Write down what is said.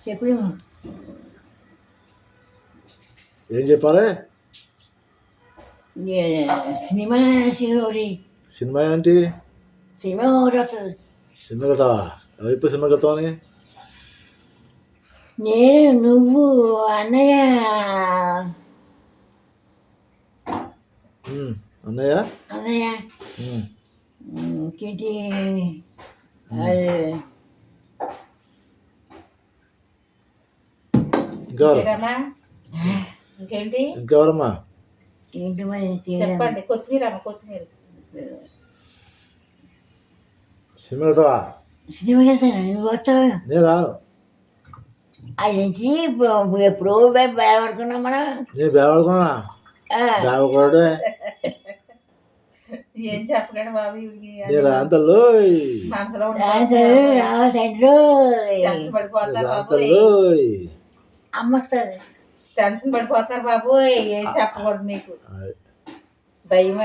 చెప్పు. ఏం చెప్పాలి? సినిమా సినిమా ఏంటి? సినిమా ఒకటి వస్తుంది. సినిమా కథవా? ఎవరిప్పుడు సినిమా కథ అని? నేను, నువ్వు, అన్నయ్య. అన్నయ్య అన్నయ్య కిటి ఇంకేంటి ఇంకెవరమ్మా? చెప్పండి. కొత్తిమీర సినిమా కథవా? సినిమా చేస్తాను. నువ్వు వస్తావు? నేను రాను. అది నుంచి ఎప్పుడో బేరపడుకున్నాం మనం. నేను బేరపడుకున్నా? బేరపడే ఏం చెప్పకండి బాబు. నేను రాంతల్లో మనసులో పడిపోతారు బాబు. అమ్మొస్తుంది. టెన్షన్ పడిపోతారు బాబు. ఏం చెప్పకూడదు మీకు. భయం.